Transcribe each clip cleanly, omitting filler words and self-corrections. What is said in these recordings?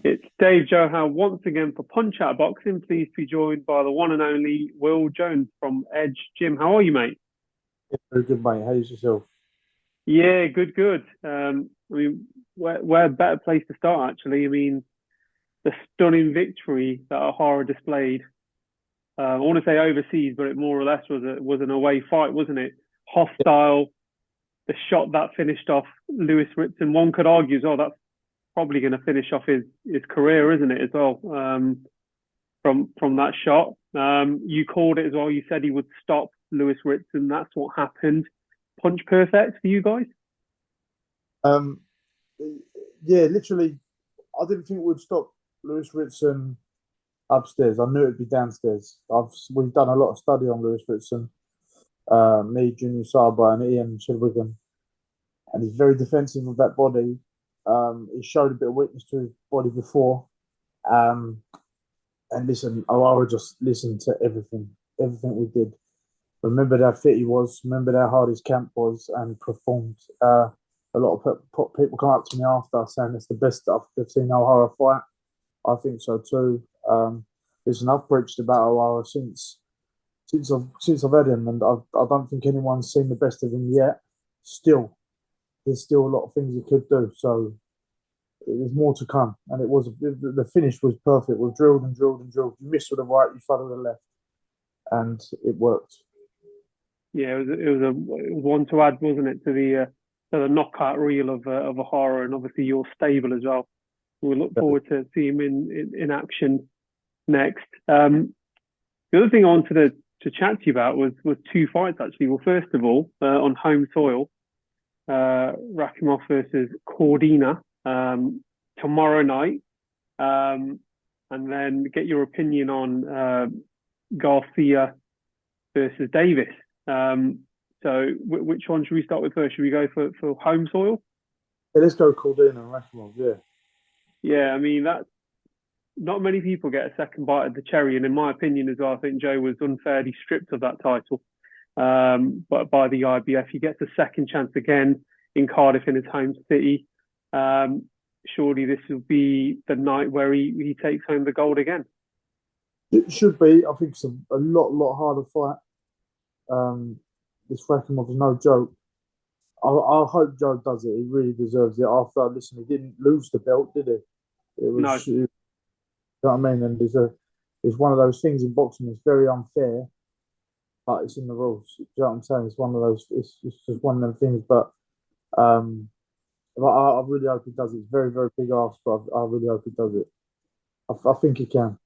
It's Dave Johan once again for Punch Out Boxing. Pleased to be joined by the one and only Will Jones from Edge Gym. How are you, mate? Yeah, very good, mate. How's yourself? Yeah, good, good. I mean, where better place to start, actually? I mean, the stunning victory that Ohara displayed. I want to say overseas, but it more or less was an away fight, wasn't it? Hostile. The shot that finished off Lewis Ritson. One could argue as well that's probably going to finish off his career, isn't it, as well? From that shot. You called it as well. You said he would stop Lewis Ritson. That's what happened. Punch perfect for you guys. Um, yeah, literally, I didn't think we'd stop Lewis Ritson upstairs. I knew it'd be downstairs. We've done a lot of study on Lewis Ritson, me, Junior Saba, and Ian Chidwigan, and he's very defensive of that body. He showed a bit of weakness to his body before. Um, and listen, Ohara just listened to everything we did. Remembered how fit he was, remembered how hard his camp was, and performed. A lot of people come up to me after saying it's the best that I've seen Ohara fight. I think so too. Listen, I've preached about Ohara since I've had him, and I don't think anyone's seen the best of him yet. Still, there's still a lot of things he could do. So there's more to come, and the finish was perfect. We've drilled and drilled and drilled. You miss with the right, you follow the left, and it worked. Yeah, it was one to add, wasn't it, to the knockout reel of Ohara, and obviously your stable as well. We look forward to seeing him in action next. The other thing I wanted to chat to you about was two fights actually. Well, first of all, on home soil, Rakimov versus Cordina tomorrow night, and then get your opinion on Garcia versus Davis. So, which one should we start with first? Should we go for home soil? Yeah, let's go Cordina and Rakhimov. Yeah, Yeah, I mean that. Not many people get a second bite of the cherry, and in my opinion as well, I think Joe was unfairly stripped of that title. But by the IBF, he gets a second chance again in Cardiff in his home city. Surely this will be the night where he takes home the gold again. it should be. I think it's a lot harder fight. This Rakhimov is no joke. I hope Joe does it. He really deserves it. After listen, he didn't lose the belt, did he? It No, was, you know what I mean. And it's one of those things in boxing. It's very unfair, but it's in the rules. Do you know what I'm saying? It's one of those. It's just one of them things. Um, but I really hope he does it. It's very big ask, but I really hope he does it. I think he can.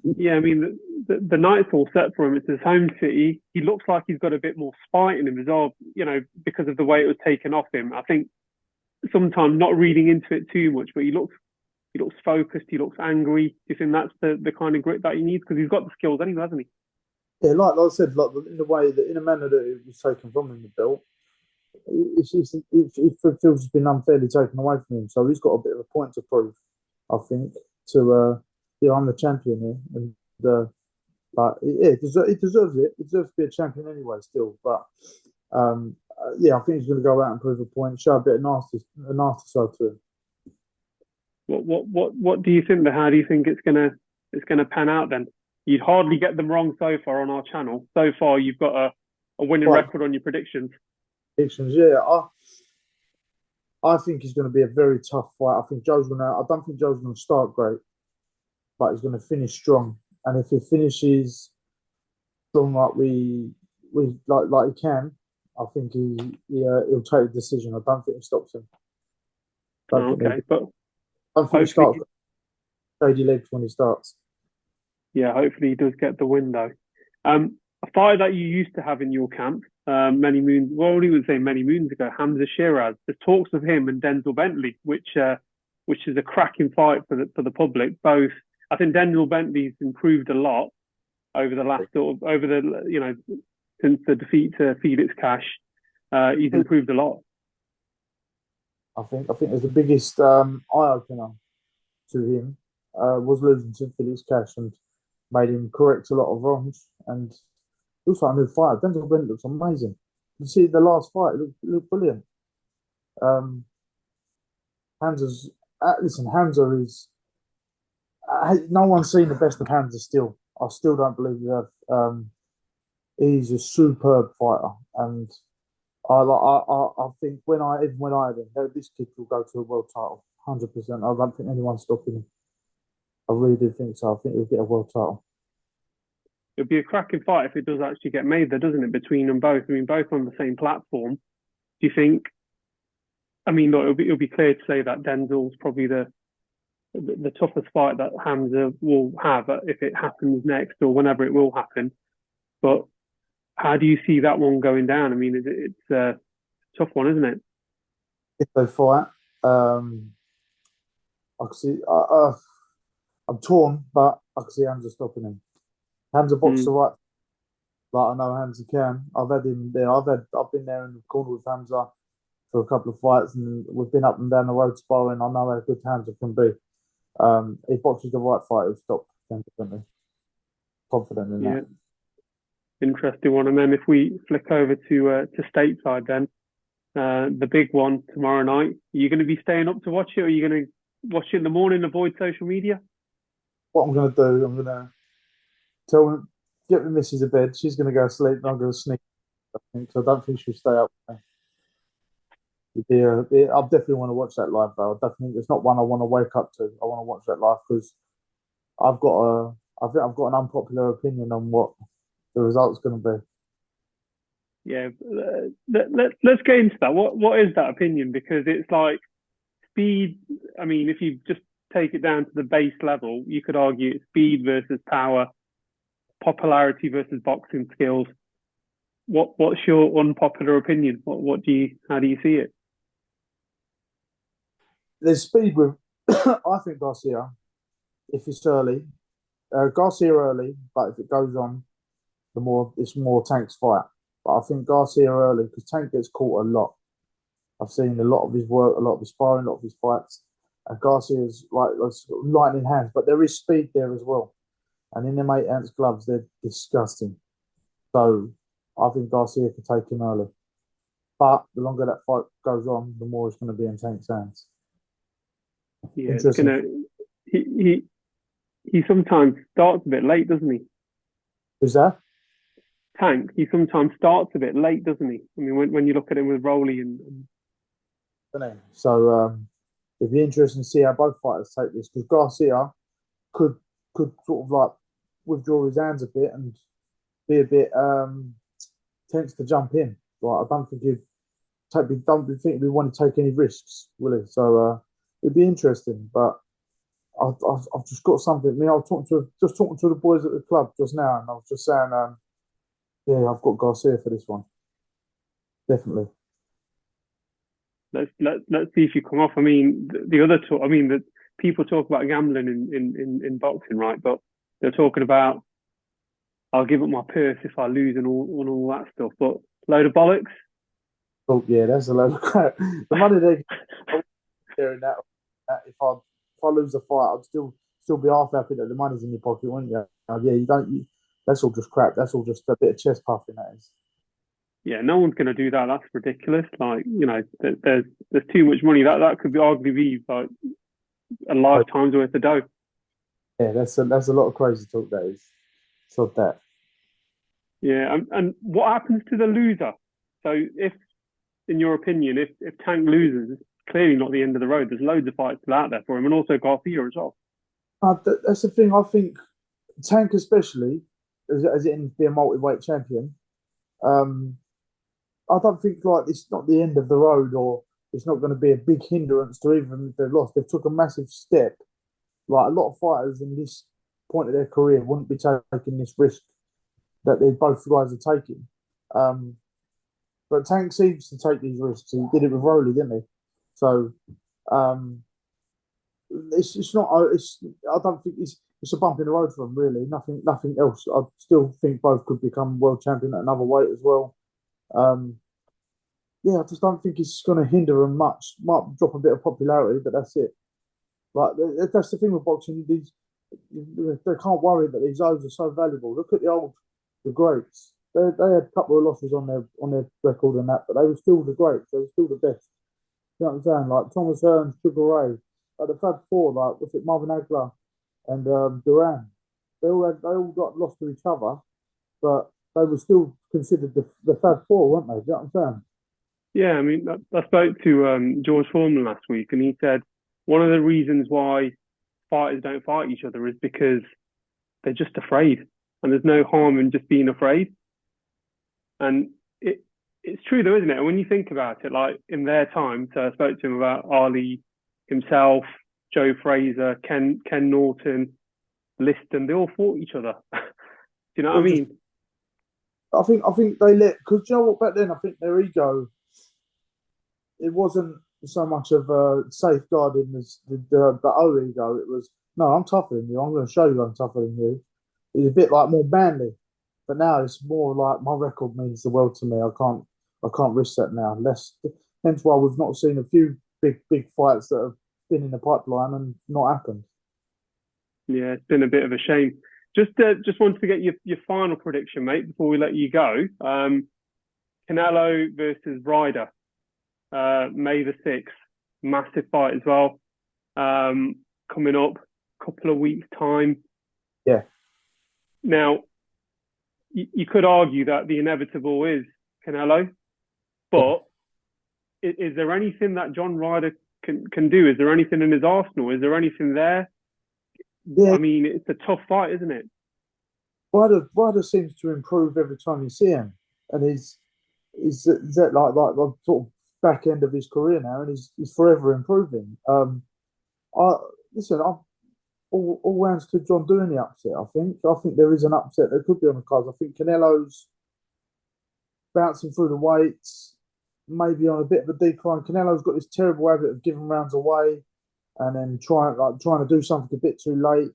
yeah, I mean the night's all set for him. It's his home city. He looks like he's got a bit more spite in him as well. You know, because of the way it was taken off him. I think sometimes not reading into it too much, but he looks focused. He looks angry. Do you think that's the kind of grit that he needs? Because he's got the skills anyway, hasn't he? Yeah, like I said, like in the way that in a manner that it was taken from him, the belt, it feels it's been unfairly taken away from him. So he's got a bit of a point to prove, I think. To yeah, I'm the champion here, and like yeah, it deserves it. It deserves to be a champion anyway, still. But yeah, I think he's going to go out and prove a point, show a bit of a nasty side to him. What do you think? How do you think it's gonna pan out then? You'd hardly get them wrong so far on our channel. So far, you've got a winning Right, record on your predictions. predictions. Yeah, I think it's going to be a very tough fight. I think Joe's going to. I don't think Joe's going to start great, but he's going to finish strong. And if he finishes strong like we like he can, I think he'll take a decision. I don't think he stops him. Don't think he. Okay, but Don't think he hopefully, starts shady legs when he starts. yeah, hopefully he does get the win though. A fight that you used to have in your camp many moons, well, he would say many moons ago, Hamza Shiraz. There's talks of him and Denzel Bentley, which is a cracking fight for the public. Both, I think Denzel Bentley's improved a lot over the last sort of over the since the defeat to Felix Cash. He's improved a lot. I think it's the biggest eye opener to him was losing to Felix Cash and made him correct a lot of wrongs. And it looks like a new fighter. Denzel Bentley looks amazing. You see the last fight, it looked brilliant. Um, Hamza's listen, Hamza is No one's seen the best of Hamza still. I still don't believe we have. He's a superb fighter, and I think even when I had him, this kid will go to a world title, 100%. I don't think anyone's stopping him. I really do think so. I think he'll get a world title. It'd be a cracking fight if it does actually get made, there, doesn't it? Between them both. I mean, both on the same platform. Do you think? I mean, look, it'll be clear to say that Denzel's probably the toughest fight that Hamza will have if it happens next or whenever it will happen. But how do you see that one going down? I mean, it's a tough one, isn't it? If they fight, I can see. I'm torn, but I can see Hamza stopping him. Hamza boxed the Mm. right, like I know Hamza can. I've had him there. I've been there in the corner with Hamza for a couple of fights, and we've been up and down the road sparring. I know how good Hamza can be. If boxes the right fight, he'll stop definitely. Confident in that. Yeah, interesting one. And then if we flick over to stateside, then the big one tomorrow night. Are you going to be staying up to watch it, or are you going to watch it in the morning, avoid social media? What I'm going to do, I'm going to tell get my missus to bed. She's going to go to sleep, and I'm going to sneak. I think, so I don't think she'll stay up. Yeah, I definitely want to watch that live though. I definitely, it's not one I want to wake up to. I want to watch that live because I think I've got an unpopular opinion on what the result's going to be. Yeah, let's get into that. What is that opinion? Because it's like speed. I mean, if you just take it down to the base level, you could argue it's speed versus power, popularity versus boxing skills. What's your unpopular opinion? How do you see it? There's speed with, I think Garcia, if it's early, Garcia early, but if it goes on, the more it's more Tank's fight. But I think Garcia early because Tank gets caught a lot. I've seen a lot of his work, a lot of his sparring, a lot of his fights. And Garcia's like lightning hands, but there is speed there as well. And in them 8 ounce gloves, they're disgusting. So I think Garcia could take him early. But the longer that fight goes on, the more it's going to be in Tank's hands. Yeah, it's Interesting. gonna. He sometimes starts a bit late, doesn't he? Who's that? Tank. He sometimes starts a bit late, doesn't he? I mean, when you look at him with Rowley and So it'd be interesting to see how both fighters take this because Garcia could sort of like withdraw his hands a bit and be a bit tense to jump in. Like I don't think don't think he'd want to take any risks, will he? So it'd be interesting. But I've just got something. I mean, I was talking to the boys at the club just now, and I was just saying, yeah, I've got Garcia for this one, definitely. let's see if you come off. I mean, the other talk. I mean, the people talk about gambling in boxing, right? But they're talking about I'll give up my purse if I lose and all that stuff. But load of bollocks. Oh yeah, that's a load of crap. The money they there in that if I lose a fight, I'd still be half happy that the money's in your pocket, wouldn't you? Yeah, you don't. That's all just crap. That's all just a bit of chest puffing. That is. Yeah, no one's going to do that. That's ridiculous. Like, there's too much money. That could be arguably be like a lifetime's worth of dough. Yeah, that's a lot of crazy talk. That is. So that. Yeah, and what happens to the loser? So, if, in your opinion, if Tank loses, it's clearly not the end of the road. There's loads of fights still out there for him, and also Garcia as well. That's the thing. I think Tank, especially as it in be a multi-weight champion. Um, I don't think like it's not the end of the road, or it's not going to be a big hindrance to even if they've lost. They've took a massive step. Like a lot of fighters in this point of their career wouldn't be taking this risk that they both guys are taking. Um, but Tank seems to take these risks. He did it with Rowley, didn't he? So um, it's not. I don't think it's a bump in the road for him. Really, nothing else. I still think both could become world champion at another weight as well. Um, yeah, I just don't think it's going to hinder him much. Might drop a bit of popularity, but that's it. Like that's the thing with boxing. They can't worry that these oaths are so valuable. Look at the greats. They had a couple of losses on their record and that, but they were still the greats. They were still the best. You know what I'm saying? Like Thomas Hearns, Sugar Ray, like the Fab Four. Like what's it, Marvin Hagler? and Duran. They all got lost to each other, but they were still considered the Fab Four, weren't they? Do you know what I'm saying? Yeah, I mean, I spoke to George Foreman last week, and he said one of the reasons why fighters don't fight each other is because they're just afraid, and there's no harm in just being afraid. And it's true though, isn't it? And when you think about it, like in their time, so I spoke to him about Ali himself, Joe Fraser, Ken Norton, Liston. They all fought each other. Do you know what I They just, mean? I think they let, because you know what, back then I think their ego, it wasn't so much of safeguarding as the old ego. It was, no, I'm tougher than you. I'm going to show you I'm tougher than you. It's a bit like more manly. But now it's more like my record means the world to me. I can't risk that now. Less, hence why we've not seen a few big fights that have been in the pipeline and not happened. Yeah, it's been a bit of a shame. Just wanted to get your final prediction, mate, before we let you go. Canelo versus Ryder, May the 6th, massive fight as well. Coming up, couple of weeks time. Yeah, Now, you could argue that the inevitable is Canelo, but is there anything that John Ryder can do? Is there anything in his arsenal? Is there anything there? yeah. I mean, it's a tough fight, isn't it? Ryder seems to improve every time you see him, and he's at like sort of back end of his career now, and he's forever improving. I listen. I all rounds to John doing the upset. I think there is an upset that could be on the cards. I think Canelo's bouncing through the weights, maybe on a bit of a decline. Canelo's got this terrible habit of giving rounds away and then trying to do something a bit too late.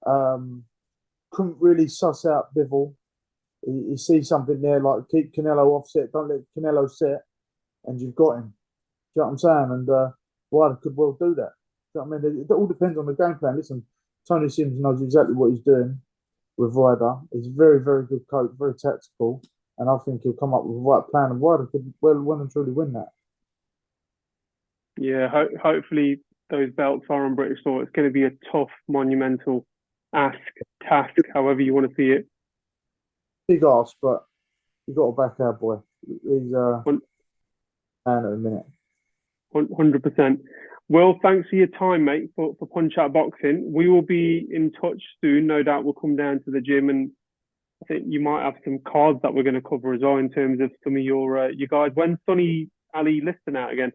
Um, couldn't really suss out Bivol. He sees something there like keep Canelo offset, don't let Canelo set, and you've got him. Do you know what I'm saying? And Wilder could well do that. Do you know what I mean? It all depends on the game plan. Listen, Tony Sims knows exactly what he's doing with Ryder. He's a very, very good coach, very tactical, and I think he'll come up with the right plan. And Ryder could well and truly win that. Yeah, hopefully those belts are on British soil. It's going to be a tough, monumental task, however you want to see it. Big ass, but you got to back our boy. He's man at the minute. 100%. Well, thanks for your time, mate, for Punch Out Boxing. We will be in touch soon. No doubt we'll come down to the gym, and I think you might have some cards that we're going to cover as well in terms of some of your guys. When's Sonny Ali listing out again?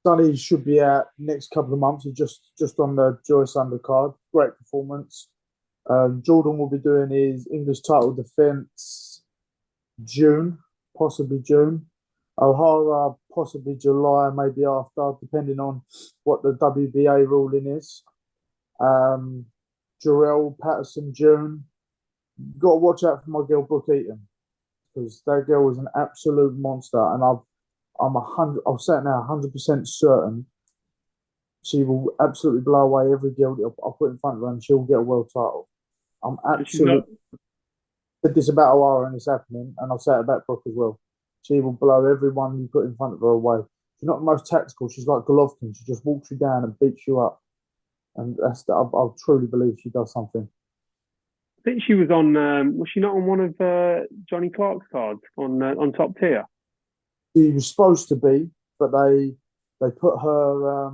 Sonny should be out next couple of months. He's just on the Joyce undercard. Great performance. Jordan will be doing his English title defence June, possibly June. Ohara, possibly July, maybe after, depending on what the WBA ruling is. Jarrell Patterson, June. You've got to watch out for my girl Brooke Eaton, because that girl was an absolute monster, and I'm saying now 100% certain she will absolutely blow away every girl that I'll put in front of her, and she'll get a world title. I'm She's not. absolutely said this about Ohara and it's happening, and I'll say it about Brooke as well. She will blow everyone you put in front of her away. She's not the most tactical. She's like Golovkin. She just walks you down and beats you up, and I truly believe she does something. I think she was on. Was she not on one of Johnny Clark's cards on top tier? She was supposed to be, but they put her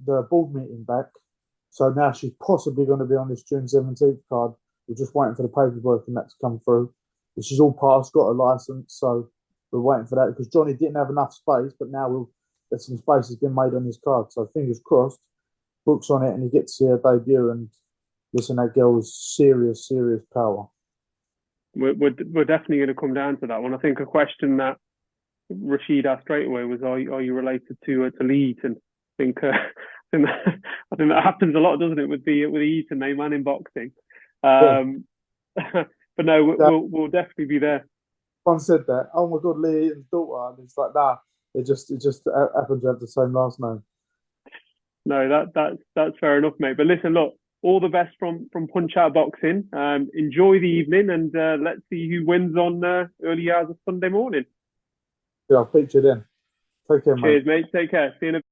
the board meeting back, so now she's possibly going to be on this June 17th card. We're just waiting for the paperwork and that to come through. She's all passed, got a license, so we're waiting for that because Johnny didn't have enough space, but now there's some space has been made on his card. So fingers crossed, Brooks on it, and he gets to see her debut. And listen, that girl is serious power. We're definitely going to come down to that one. I think a question that Rashid asked straight away was, "Are you related to Leeds?" And I think I think that happens a lot, doesn't it, with the Eaton name and in boxing. Yeah. But no, we'll definitely be there. One said that. Oh my God, Lee Eaton's daughter, and it's like nah. It just happened to have the same last name. No, that's fair enough, mate. But listen, look, all the best from Punch Out Boxing. Enjoy the evening, and let's see who wins on early hours of Sunday morning. Yeah, I'll feature then. Take care, mate. Cheers, mate. Take care. See you in a